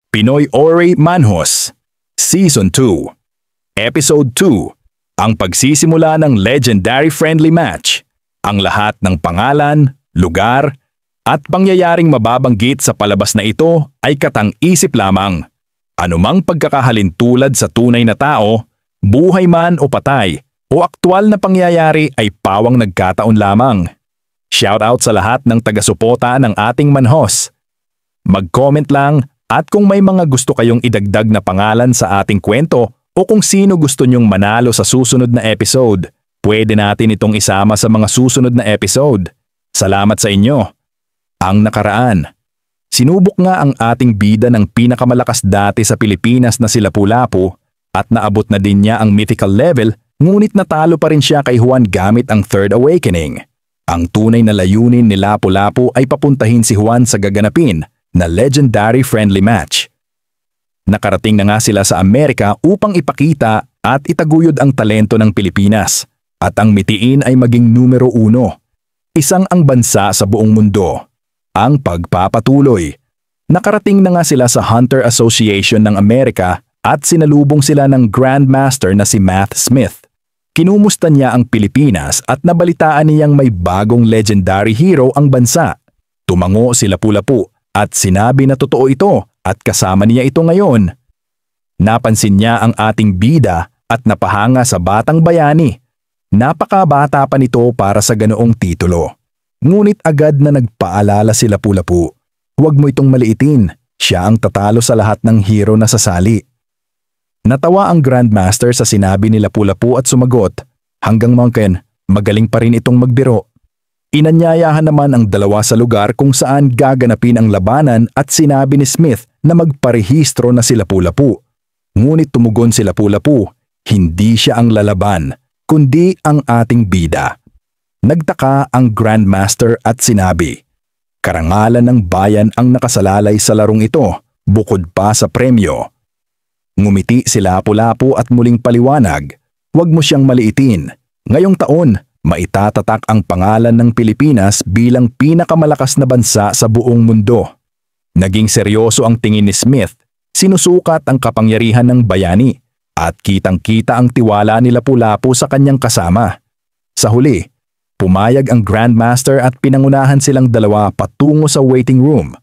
Pinoy Ore Manhos Season 2 Episode 2 Ang pagsisimula ng legendary friendly match. Ang lahat ng pangalan, lugar, at pangyayaring mababanggit sa palabas na ito ay katang-isip lamang. Anumang pagkakahalintulad sa tunay na tao, buhay man o patay, o aktwal na pangyayari ay pawang nagkataon lamang. Shoutout sa lahat ng taga-suporta ng ating manhos. Mag-comment lang at kung may mga gusto kayong idagdag na pangalan sa ating kwento o kung sino gusto nyong manalo sa susunod na episode, pwede natin itong isama sa mga susunod na episode. Salamat sa inyo. Ang nakaraan. Sinubok nga ang ating bida ng pinakamalakas dati sa Pilipinas na si Lapu-Lapu at naabot na din niya ang mythical level, ngunit natalo pa rin siya kay Juan gamit ang Third Awakening. Ang tunay na layunin ni Lapu-Lapu ay papuntahin si Juan sa gaganapin na legendary friendly match. Nakarating na nga sila sa Amerika upang ipakita at itaguyod ang talento ng Pilipinas at ang mitiin ay maging numero 1. Isang ang bansa sa buong mundo. Ang pagpapatuloy. Nakarating na nga sila sa Hunter Association ng Amerika at sinalubong sila ng Grandmaster na si Matt Smith. Kinumusta niya ang Pilipinas at nabalitaan niyang may bagong legendary hero ang bansa. Tumango si Lapu-Lapu at sinabi na totoo ito at kasama niya ito ngayon. Napansin niya ang ating bida at napahanga sa batang bayani. Napakabata pa nito para sa ganoong titulo. Ngunit agad na nagpaalala si Lapu-Lapu. Huwag mo itong maliitin, siya ang tatalo sa lahat ng hero na sasali. Natawa ang Grandmaster sa sinabi ni Lapu-Lapu at sumagot, hanggang Monken, magaling pa rin itong magbiro. Inanyayahan naman ang dalawa sa lugar kung saan gaganapin ang labanan at sinabi ni Smith na magparehistro na si Lapu-Lapu. Ngunit tumugon si Lapu-Lapu, hindi siya ang lalaban, kundi ang ating bida. Nagtaka ang Grandmaster at sinabi, karangalan ng bayan ang nakasalalay sa larong ito, bukod pa sa premyo. Ngumiti si Lapu-Lapu at muling paliwanag, huwag mo siyang maliitin. Ngayong taon, maitatatak ang pangalan ng Pilipinas bilang pinakamalakas na bansa sa buong mundo. Naging seryoso ang tingin ni Smith, sinusukat ang kapangyarihan ng bayani, at kitang-kita ang tiwala ni Lapu-Lapu sa kanyang kasama. Sa huli, pumayag ang Grandmaster at pinangunahan silang dalawa patungo sa waiting room.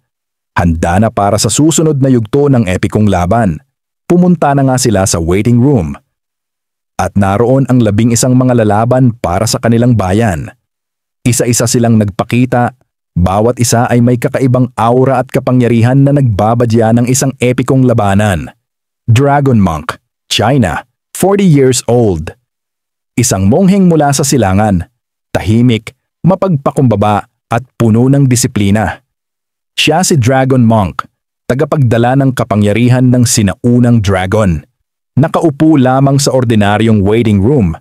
Handa na para sa susunod na yugto ng epikong laban. Pumunta na nga sila sa waiting room. At naroon ang 11 mga lalaban para sa kanilang bayan. Isa-isa silang nagpakita, bawat isa ay may kakaibang aura at kapangyarihan na nagbabadya ng isang epikong labanan. Dragon Monk, China, 40 years old. Isang mongheng mula sa silangan. Tahimik, mapagpakumbaba at puno ng disiplina. Siya si Dragon Monk, tagapagdala ng kapangyarihan ng sinaunang dragon. Nakaupo lamang sa ordinaryong waiting room,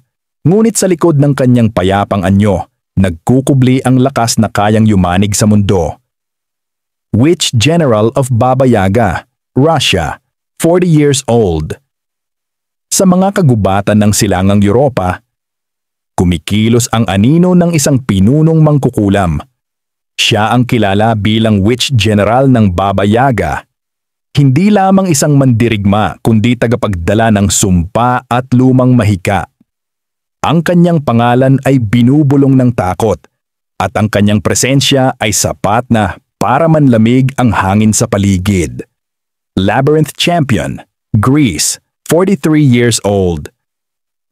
ngunit sa likod ng kanyang payapang anyo, nagkukubli ang lakas na kayang yumanig sa mundo. Witch General of Baba Yaga, Russia, 40 years old. Sa mga kagubatan ng silangang Europa, kumikilos ang anino ng isang pinunong mangkukulam. Siya ang kilala bilang Witch General ng Baba Yaga. Hindi lamang isang mandirigma kundi tagapagdala ng sumpa at lumang mahika. Ang kanyang pangalan ay binubulong ng takot at ang kanyang presensya ay sapat na para manlamig ang hangin sa paligid. Labyrinth Champion, Greece, 43 years old.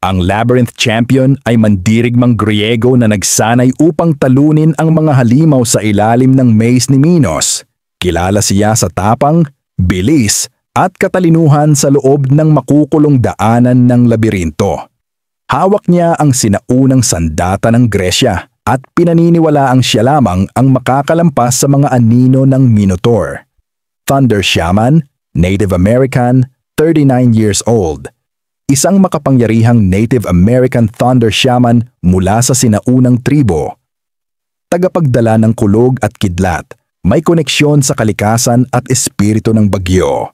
Ang Labyrinth Champion ay mandirigmang Griego na nagsanay upang talunin ang mga halimaw sa ilalim ng maze ni Minos. Kilala siya sa tapang, bilis, at katalinuhan sa loob ng makukulong daanan ng labirinto. Hawak niya ang sinaunang sandata ng Gresya at pinaniniwalaang siya lamang ang makakalampas sa mga anino ng Minotaur. Thunder Shaman, Native American, 39 years old. Isang makapangyarihang Native American Thunder Shaman mula sa sinaunang tribo. Tagapagdala ng kulog at kidlat, may koneksyon sa kalikasan at espiritu ng bagyo.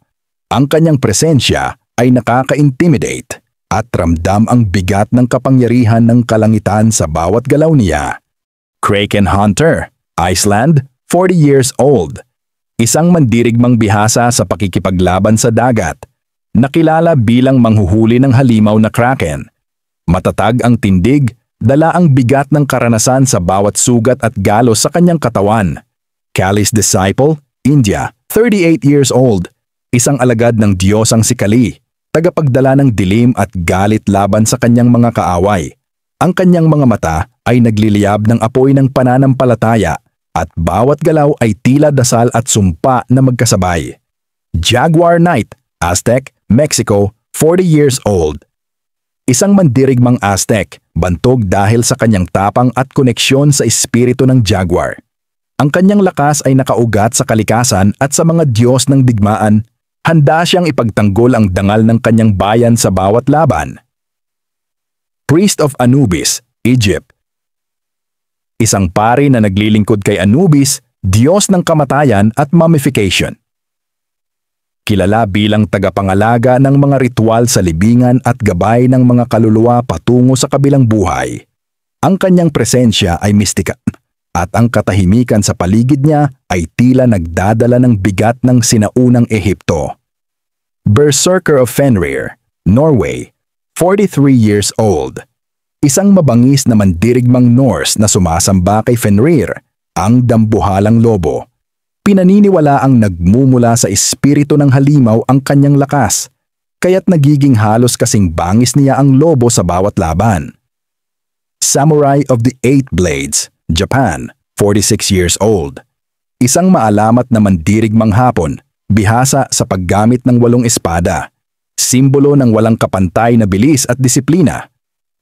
Ang kanyang presensya ay nakaka-intimidate at ramdam ang bigat ng kapangyarihan ng kalangitan sa bawat galaw niya. Kraken Hunter, Iceland, 40 years old. isang mandirigmang bihasa sa pakikipaglaban sa dagat, nakilala bilang manghuhuli ng halimaw na kraken. Matatag ang tindig, dala ang bigat ng karanasan sa bawat sugat at galos sa kanyang katawan. Kali's disciple, India, 38 years old, isang alagad ng Diyosang si Kali, tagapagdala ng dilim at galit laban sa kanyang mga kaaway. Ang kanyang mga mata ay nagliliyab ng apoy ng pananampalataya at bawat galaw ay tila dasal at sumpa na magkasabay. Jaguar Knight, Aztec, Mexico, 40 years old. Isang mandirigmang Aztec, bantog dahil sa kanyang tapang at koneksyon sa espiritu ng jaguar. Ang kanyang lakas ay nakaugat sa kalikasan at sa mga Diyos ng digmaan. Handa siyang ipagtanggol ang dangal ng kanyang bayan sa bawat laban. Priest of Anubis, Egypt. Isang pari na naglilingkod kay Anubis, Diyos ng kamatayan at mummification. Kilala bilang tagapangalaga ng mga ritual sa libingan at gabay ng mga kaluluwa patungo sa kabilang buhay. Ang kanyang presensya ay mistika at ang katahimikan sa paligid niya ay tila nagdadala ng bigat ng sinaunang Ehipto. Berserker of Fenrir, Norway, 43 years old. Isang mabangis na mandirigmang Norse na sumasamba kay Fenrir, ang dambuhalang lobo. Pinaniniwala ang nagmumula sa espiritu ng halimaw ang kanyang lakas, kaya't nagiging halos kasing bangis niya ang lobo sa bawat laban. Samurai of the Eight Blades, Japan, 46 years old. Isang maalamat na mandirigmang Hapon, bihasa sa paggamit ng 8 espada, simbolo ng walang kapantay na bilis at disiplina.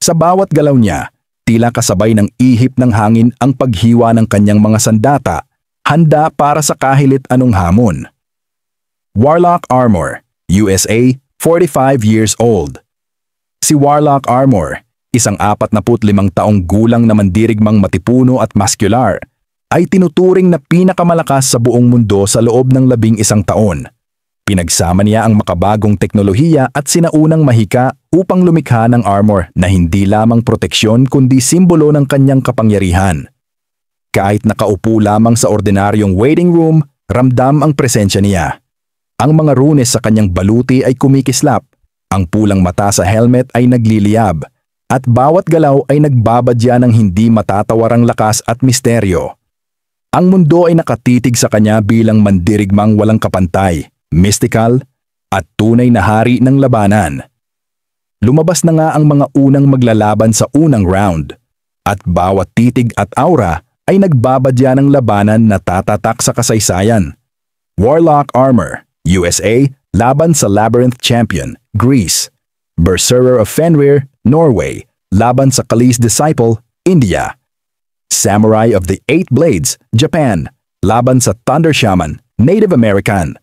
Sa bawat galaw niya, tila kasabay ng ihip ng hangin ang paghiwa ng kanyang mga sandata, handa para sa kahilit anong hamon. Warlock Armor, USA, 45 years old. Si Warlock Armor, isang 45 taong gulang na mandirigmang matipuno at muscular, ay tinuturing na pinakamalakas sa buong mundo sa loob ng 11 taon. Pinagsama niya ang makabagong teknolohiya at sinaunang mahika upang lumikha ng armor na hindi lamang proteksyon kundi simbolo ng kanyang kapangyarihan. Kahit nakaupo lamang sa ordinaryong waiting room, ramdam ang presensya niya. Ang mga runes sa kanyang baluti ay kumikislap, ang pulang mata sa helmet ay nagliliyab, at bawat galaw ay nagbabadya ng hindi matatawarang lakas at misteryo. Ang mundo ay nakatitig sa kanya bilang mandirigmang walang kapantay, mystical, at tunay na hari ng labanan. Lumabas na nga ang mga unang maglalaban sa unang round, at bawat titig at aura ay nagbabadya ng labanan na tatatak sa kasaysayan. Warlock Armor, USA, laban sa Labyrinth Champion, Greece. Berserker of Fenrir, Norway, laban sa Kali's Disciple, India. Samurai of the Eight Blades, Japan, laban sa Thunder Shaman, Native American.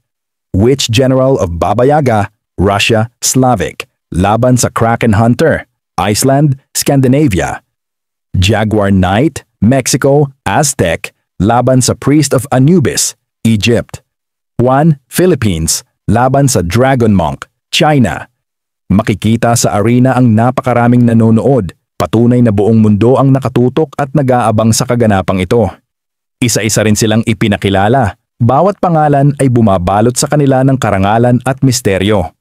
Witch General of Baba Yaga, Russia, Slavic, laban sa Kraken Hunter, Iceland, Scandinavia. Jaguar Knight, Mexico, Aztec, laban sa Priest of Anubis, Egypt. Juan, Philippines, laban sa Dragon Monk, China. Makikita sa arena ang napakaraming nanonood, patunay na buong mundo ang nakatutok at nag-aabang sa kaganapang ito. Isa-isa rin silang ipinakilala. Bawat pangalan ay bumabalot sa kanila ng karangalan at misteryo.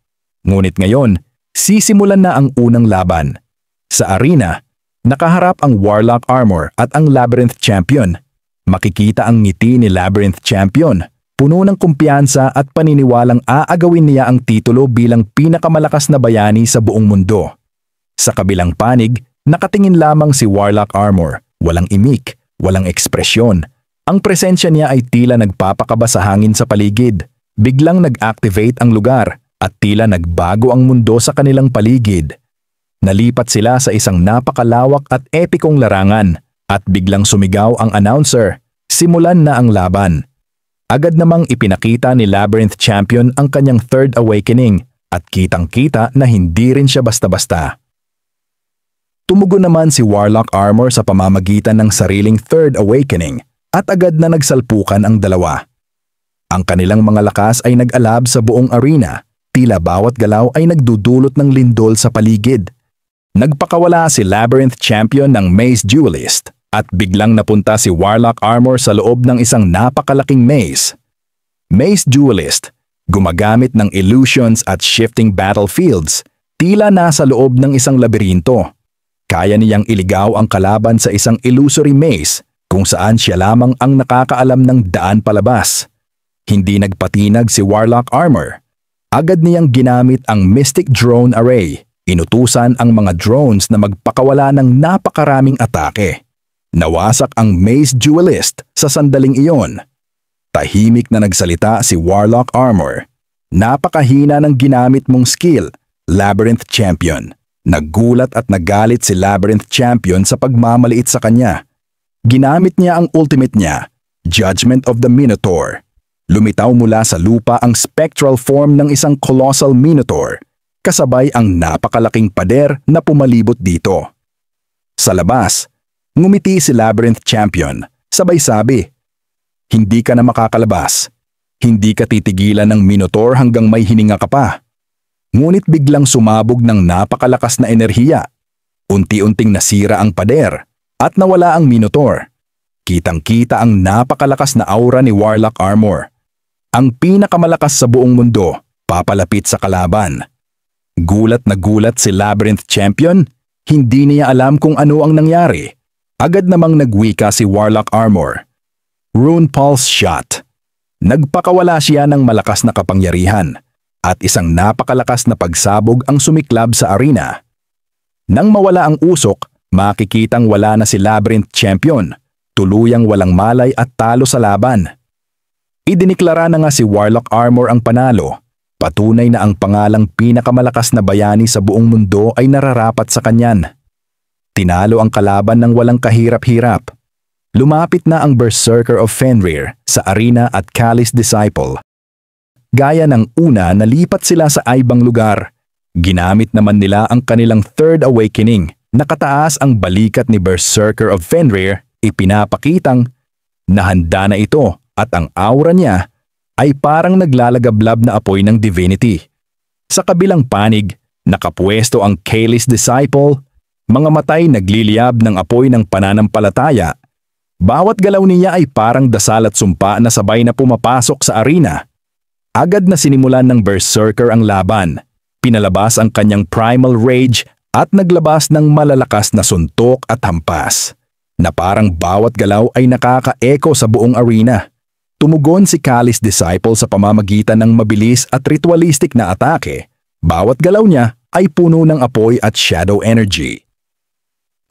Ngunit ngayon, sisimulan na ang unang laban. Sa arena, nakaharap ang Warlock Armor at ang Labyrinth Champion. Makikita ang ngiti ni Labyrinth Champion, puno ng kumpiyansa at paniniwalang aagawin niya ang titulo bilang pinakamalakas na bayani sa buong mundo. Sa kabilang panig, nakatingin lamang si Warlock Armor, walang imik, walang ekspresyon. Ang presensya niya ay tila nagpapakaba sa hangin sa paligid. Biglang nag-activate ang lugar at tila nagbago ang mundo sa kanilang paligid. Nalipat sila sa isang napakalawak at epikong larangan at biglang sumigaw ang announcer, simulan na ang laban. Agad namang ipinakita ni Labyrinth Champion ang kanyang Third Awakening at kitang-kita na hindi rin siya basta-basta. Tumugon naman si Warlock Armor sa pamamagitan ng sariling Third Awakening at agad na nagsalpukan ang dalawa. Ang kanilang mga lakas ay nag-alab sa buong arena, tila bawat galaw ay nagdudulot ng lindol sa paligid. Nagpakawala si Labyrinth Champion ng Maze Duelist at biglang napunta si Warlock Armor sa loob ng isang napakalaking maze. Mace Duelist, gumagamit ng illusions at shifting battlefields, tila nasa loob ng isang labirinto. Kaya niyang iligaw ang kalaban sa isang illusory maze kung saan siya lamang ang nakakaalam ng daan palabas. Hindi nagpatinag si Warlock Armor. Agad niyang ginamit ang Mystic Drone Array. Inutusan ang mga drones na magpakawala ng napakaraming atake. Nawasak ang Mace Duelist sa sandaling iyon. Tahimik na nagsalita si Warlock Armor. Napakahina ng ginamit mong skill, Labyrinth Champion. Naggulat at nagalit si Labyrinth Champion sa pagmamaliit sa kanya. Ginamit niya ang ultimate niya, Judgment of the Minotaur. Lumitaw mula sa lupa ang spectral form ng isang colossal Minotaur, kasabay ang napakalaking pader na pumalibot dito. Sa labas, ngumiti si Labyrinth Champion, sabay sabi, "Hindi ka na makakalabas. Hindi ka titigilan ng Minotaur hanggang may hininga ka pa." Ngunit biglang sumabog ng napakalakas na enerhiya. Unti-unting nasira ang pader at nawala ang Minotaur. Kitang-kita ang napakalakas na aura ni Warlock Armor. Ang pinakamalakas sa buong mundo, papalapit sa kalaban. Gulat na gulat si Labyrinth Champion, hindi niya alam kung ano ang nangyari. Agad namang nagwika si Warlock Armor. Rune Pulse Shot. Nagpakawala siya ng malakas na kapangyarihan at isang napakalakas na pagsabog ang sumiklab sa arena. Nang mawala ang usok, makikitang wala na si Labyrinth Champion, tuluyang walang malay at talo sa laban. Idiniklara na nga si Warlock Armor ang panalo. Patunay na ang pangalang pinakamalakas na bayani sa buong mundo ay nararapat sa kanyan. Tinalo ang kalaban ng walang kahirap-hirap. Lumapit na ang Berserker of Fenrir sa arena at Callis Disciple. Gaya ng una, nalipat sila sa ibang lugar. Ginamit naman nila ang kanilang Third Awakening. Nakataas ang balikat ni Berserker of Fenrir, ipinapakitang nahanda na ito at ang aura niya ay parang naglalagablab na apoy ng divinity. Sa kabilang panig, nakapwesto ang Callis Disciple, mga matay nagliliyab ng apoy ng pananampalataya. Bawat galaw niya ay parang dasal at sumpa na sabay na pumapasok sa arena. Agad na sinimulan ng Berserker ang laban. Pinalabas ang kanyang primal rage at naglabas ng malalakas na suntok at hampas, na parang bawat galaw ay nakaka-echo sa buong arena. Tumugon si Callis Disciple sa pamamagitan ng mabilis at ritualistic na atake. Bawat galaw niya ay puno ng apoy at shadow energy.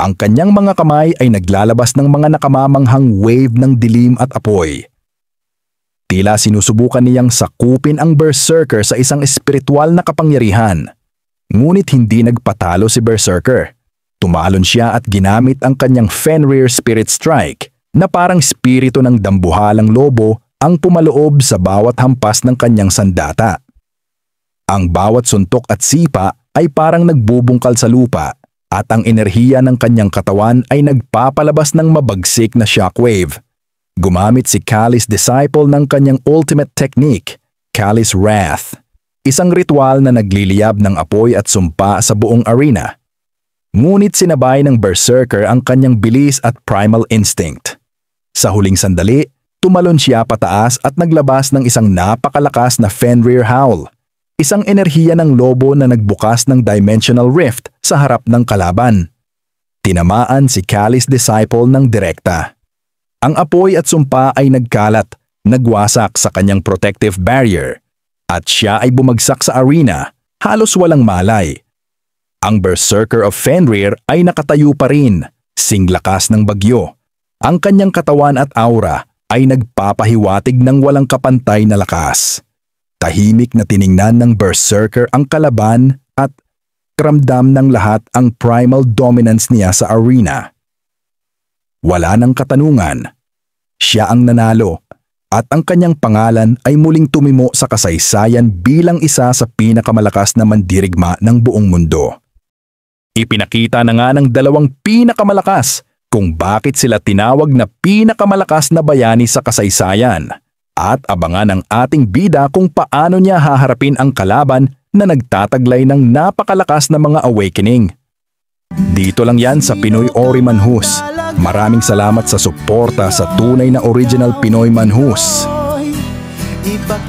Ang kanyang mga kamay ay naglalabas ng mga nakamamanghang wave ng dilim at apoy. Tila sinusubukan niyang sakupin ang Berserker sa isang espiritual na kapangyarihan. Ngunit hindi nagpatalo si Berserker. Tumalon siya at ginamit ang kanyang Fenrir Spirit Strike na parang spirito ng dambuhalang lobo ang pumaloob sa bawat hampas ng kanyang sandata. Ang bawat suntok at sipa ay parang nagbubungkal sa lupa at ang enerhiya ng kanyang katawan ay nagpapalabas ng mabagsik na shockwave. Gumamit si Callis Disciple ng kanyang ultimate technique, Callis Wrath, isang ritual na nagliliyab ng apoy at sumpa sa buong arena. Ngunit sinabay ng Berserker ang kanyang bilis at primal instinct. Sa huling sandali, tumalon siya pataas at naglabas ng isang napakalakas na Fenrir Howl, isang enerhiya ng lobo na nagbukas ng dimensional rift sa harap ng kalaban. Tinamaan si Callis Disciple ng direkta. Ang apoy at sumpa ay nagkalat, nagwasak sa kanyang protective barrier, at siya ay bumagsak sa arena, halos walang malay. Ang Berserker of Fenrir ay nakatayo pa rin, singlakas ng bagyo. Ang kanyang katawan at aura ay nagpapahiwatig ng walang kapantay na lakas. Tahimik na tiningnan ng Berserker ang kalaban at ramdam ng lahat ang primal dominance niya sa arena. Wala ng katanungan. Siya ang nanalo at ang kanyang pangalan ay muling tumimo sa kasaysayan bilang isa sa pinakamalakas na mandirigma ng buong mundo. Ipinakita na nga ng dalawang pinakamalakas kung bakit sila tinawag na pinakamalakas na bayani sa kasaysayan, at abangan ang ating bida kung paano niya haharapin ang kalaban na nagtataglay ng napakalakas na mga awakening. Dito lang yan sa Pinoy Ori Manhus. Maraming salamat sa suporta sa tunay na original Pinoy Manhus. Ipakita